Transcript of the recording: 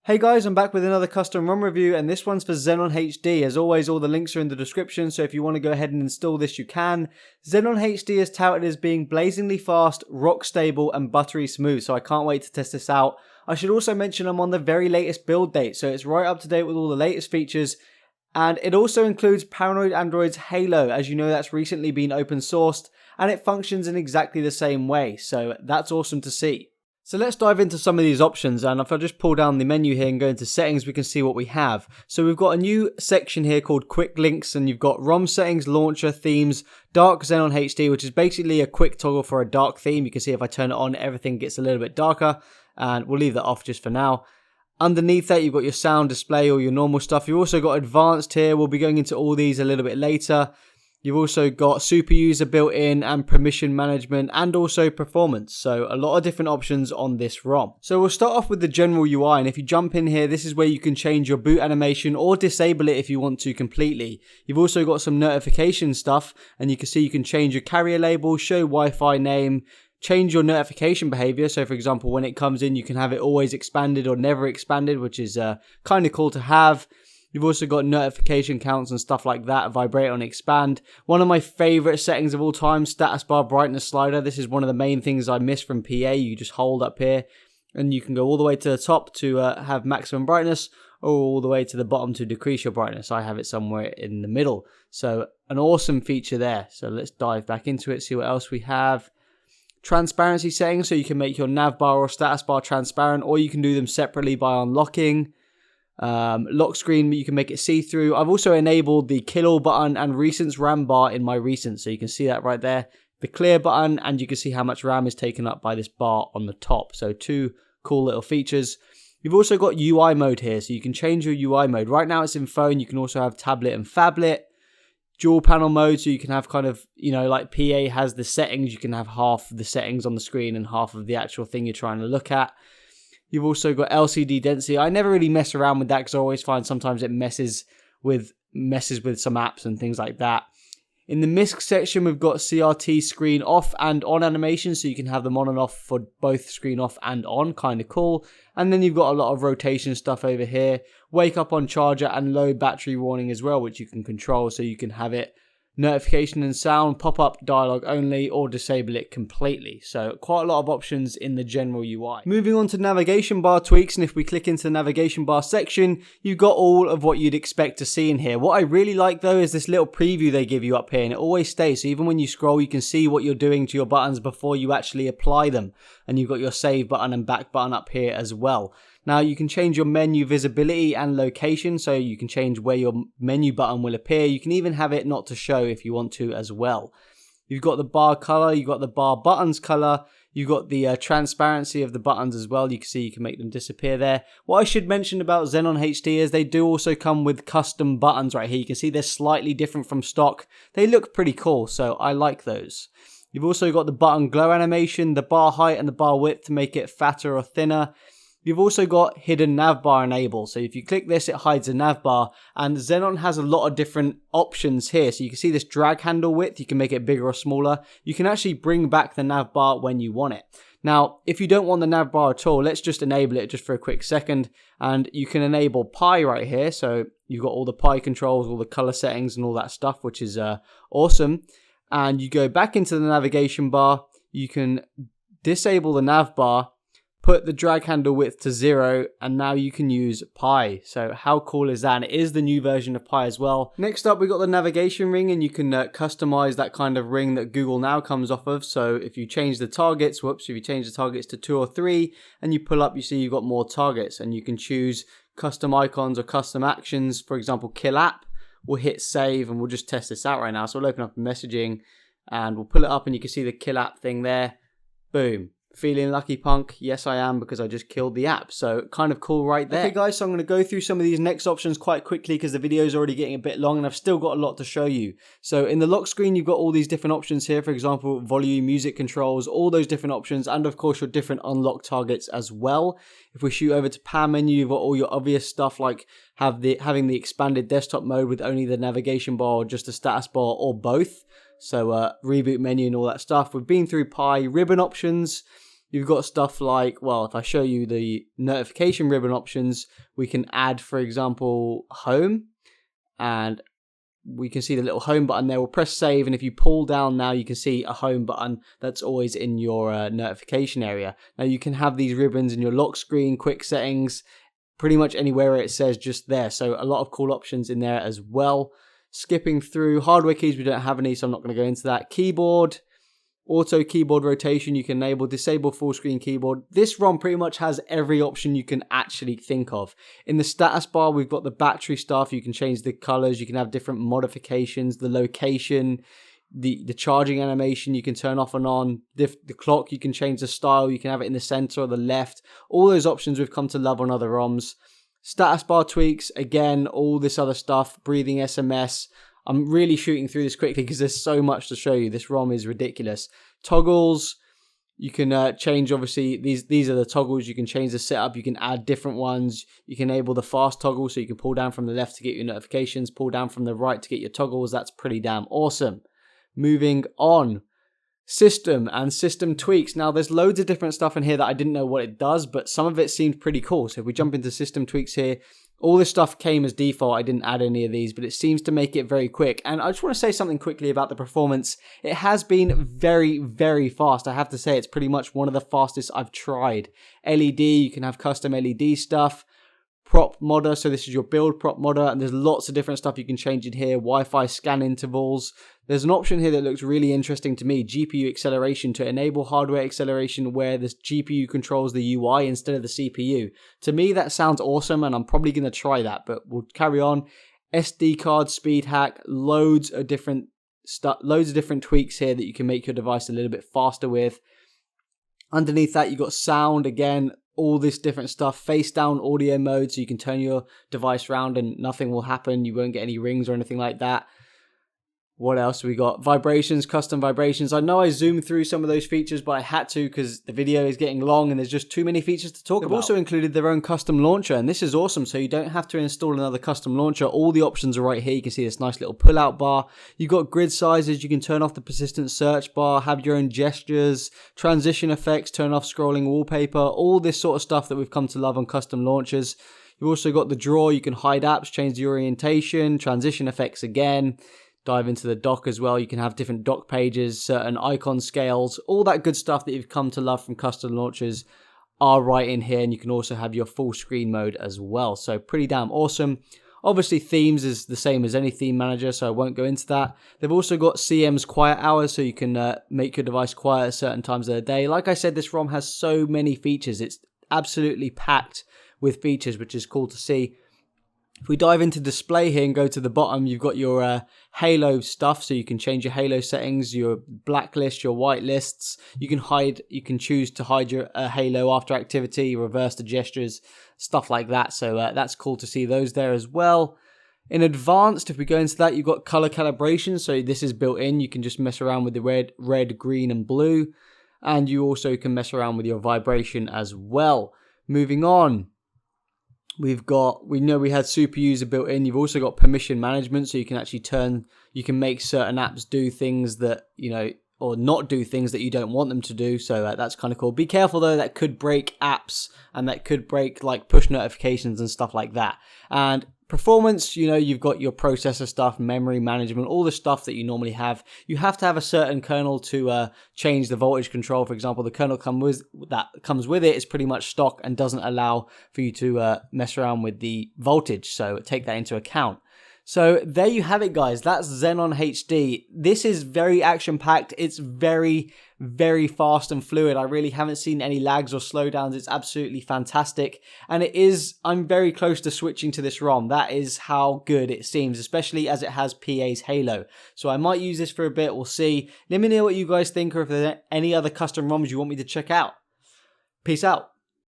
Hey guys, I'm back with another custom ROM review, and this one's for XenonHD. As always, all the links are in the description, so if you want to go ahead and install this, you can. XenonHD is touted as being blazingly fast, rock stable, and buttery smooth, so I can't wait to test this out. I should also mention I'm on the very latest build date, so it's right up to date with all the latest features, and it also includes Paranoid Android's Halo. As you know, that's recently been open sourced, and it functions in exactly the same way, so that's awesome to see. So let's dive into some of these options, and if I just pull down the menu here and go into settings, we can see what we have. So we've got a new section here called quick links, and you've got ROM settings, launcher, themes, dark XenonHD, which is basically a quick toggle for a dark theme. You can see if I turn it on, everything gets a little bit darker, and we'll leave that off just for now. Underneath that, you've got your sound display or your normal stuff. You've also got advanced here. We'll be going into all these a little bit later. You've also got super user built in and permission management and also performance. So a lot of different options on this ROM. So we'll start off with the general UI, and if you jump in here, this is where you can change your boot animation or disable it if you want to completely. You've also got some notification stuff, and you can see you can change your carrier label, show Wi-Fi name, change your notification behavior. So for example, when it comes in, you can have it always expanded or never expanded, which is kind of cool to have. You've also got notification counts and stuff like that, vibrate and expand. One of my favorite settings of all time, status bar brightness slider. This is one of the main things I miss from PA. You just hold up here and you can go all the way to the top to have maximum brightness, or all the way to the bottom to decrease your brightness. I have it somewhere in the middle. So an awesome feature there. So let's dive back into it, see what else we have. Transparency settings, so you can make your nav bar or status bar transparent, or you can do them separately by unlocking. Lock screen, you can make it see-through. I've also enabled the kill all button and recents RAM bar in my recents, so you can see that right there. The clear button, and you can see how much RAM is taken up by this bar on the top. So two cool little features. You've also got UI mode here, so you can change your UI mode. Right now it's in phone. You can also have tablet and phablet. Dual panel mode, so you can have kind of, you know, like PA has the settings, you can have half the settings on the screen and half of the actual thing you're trying to look at. You've also got LCD density. I never really mess around with that because I always find sometimes it messes with some apps and things like that. In the MISC section, we've got CRT screen off and on animation, so you can have them on and off for both screen off and on. Kind of cool. And then you've got a lot of rotation stuff over here. Wake up on charger and low battery warning as well, which you can control, so you can have it notification and sound, pop-up dialogue only, or disable it completely. So quite a lot of options in the general UI. Moving on to navigation bar tweaks, and if we click into the navigation bar section, you've got all of what you'd expect to see in here. What I really like though is this little preview they give you up here, and it always stays. So even when you scroll, you can see what you're doing to your buttons before you actually apply them. And you've got your save button and back button up here as well. Now you can change your menu visibility and location, so you can change where your menu button will appear. You can even have it not to show if you want to as well. You've got the bar color, you've got the bar buttons color, you've got the transparency of the buttons as well. You can see you can make them disappear there. What I should mention about XenonHD is they do also come with custom buttons right here. You can see they're slightly different from stock. They look pretty cool, so I like those. You've also got the button glow animation, the bar height and the bar width to make it fatter or thinner. You've also got hidden navbar enable. So if you click this, it hides a navbar, and Zenon has a lot of different options here. So you can see this drag handle width. You can make it bigger or smaller. You can actually bring back the navbar when you want it. Now, if you don't want the navbar at all, let's just enable it just for a quick second, and you can enable pie right here. So you've got all the pie controls, all the color settings and all that stuff, which is awesome. And you go back into the navigation bar, you can disable the navbar, put the drag handle width to 0, and now you can use Pi. So how cool is that? And it is the new version of Pi as well. Next up, we got the navigation ring, and you can customize that kind of ring that Google Now comes off of. So if you change the targets, if you change the targets to 2 or 3, and you pull up, you see you've got more targets, and you can choose custom icons or custom actions. For example, kill app. We'll hit save, and we'll just test this out right now. So we'll open up messaging, and we'll pull it up, and you can see the kill app thing there. Boom. Feeling lucky, punk? Yes, I am, because I just killed the app. So kind of cool right there. Okay, guys, so I'm going to go through some of these next options quite quickly because the video is already getting a bit long and I've still got a lot to show you. So in the lock screen, you've got all these different options here. For example, volume, music controls, all those different options, and of course your different unlock targets as well. If we shoot over to power menu, you've got all your obvious stuff like having the expanded desktop mode with only the navigation bar or just the status bar or both. So reboot menu and all that stuff. We've been through Pi, ribbon options. You've got stuff like, well, if I show you the notification ribbon options, we can add, for example, home, and we can see the little home button there. We'll press save, and if you pull down now, you can see a home button that's always in your notification area. Now you can have these ribbons in your lock screen, quick settings, pretty much anywhere it says just there. So a lot of cool options in there as well. Skipping through hardware keys, we don't have any, so I'm not going to go into that. Keyboard. Auto keyboard rotation, you can enable, disable full screen keyboard. This ROM pretty much has every option you can actually think of. In the status bar, we've got the battery stuff. You can change the colors. You can have different modifications, the location, the charging animation you can turn off and on. The clock, you can change the style. You can have it in the center or the left. All those options we've come to love on other ROMs. Status bar tweaks, again, all this other stuff, breathing SMS. I'm really shooting through this quickly because there's so much to show you. This ROM is ridiculous. Toggles, you can change, obviously, these are the toggles. You can change the setup. You can add different ones. You can enable the fast toggle, so you can pull down from the left to get your notifications, pull down from the right to get your toggles. That's pretty damn awesome. Moving on. System and system tweaks. Now, there's loads of different stuff in here that I didn't know what it does, but some of it seemed pretty cool. So if we jump into system tweaks here, all this stuff came as default. I didn't add any of these, but it seems to make it very quick. And I just want to say something quickly about the performance. It has been very, very fast. I have to say it's pretty much one of the fastest I've tried. LED, you can have custom LED stuff. Prop modder, so this is your build prop modder, and there's lots of different stuff you can change in here. Wi-Fi scan intervals. There's an option here that looks really interesting to me, GPU acceleration, to enable hardware acceleration where the GPU controls the UI instead of the CPU. To me, that sounds awesome, and I'm probably going to try that, but we'll carry on. SD card speed hack, loads of different tweaks here that you can make your device a little bit faster with. Underneath that, you've got sound, again, all this different stuff. Face down audio mode, so you can turn your device around and nothing will happen. You won't get any rings or anything like that. What else we got? Vibrations, custom vibrations. I know I zoomed through some of those features, but I had to because the video is getting long and there's just too many features to talk about. They've also included their own custom launcher, and this is awesome. So you don't have to install another custom launcher. All the options are right here. You can see this nice little pull-out bar. You've got grid sizes. You can turn off the persistent search bar, have your own gestures, transition effects, turn off scrolling wallpaper, all this sort of stuff that we've come to love on custom launchers. You've also got the drawer. You can hide apps, change the orientation, transition effects again. Dive into the dock as well. You can have different dock pages, certain icon scales, all that good stuff that you've come to love from custom launchers are right in here. And you can also have your full screen mode as well. So pretty damn awesome. Obviously, themes is the same as any theme manager, so I won't go into that. They've also got CM's quiet hours, so you can make your device quiet at certain times of the day. Like I said, this ROM has so many features. It's absolutely packed with features, which is cool to see. If we dive into display here and go to the bottom, you've got your Halo stuff, so you can change your Halo settings, your blacklist, your whitelists. You can choose to hide your Halo after activity, reverse the gestures, stuff like that. So that's cool to see those there as well. In advanced, if we go into that, you've got color calibration. So this is built in. You can just mess around with the red, green, and blue. And you also can mess around with your vibration as well. Moving on. We know we had super user built in. You've also got permission management, so you can actually you can make certain apps do things that, or not do things that you don't want them to do. So that's kind of cool. Be careful though, that could break apps and that could break like push notifications and stuff like that. And performance, you've got your processor stuff, memory management, all the stuff that you normally have. You have to have a certain kernel to change the voltage control. For example, the kernel that comes with it is pretty much stock and doesn't allow for you to mess around with the voltage. So take that into account. So there you have it, guys. That's XenonHD. This is very action-packed. It's very, very fast and fluid. I really haven't seen any lags or slowdowns. It's absolutely fantastic. And I'm very close to switching to this ROM. That is how good it seems, especially as it has PA's Halo. So I might use this for a bit. We'll see. Let me know what you guys think, or if there's any other custom ROMs you want me to check out. Peace out.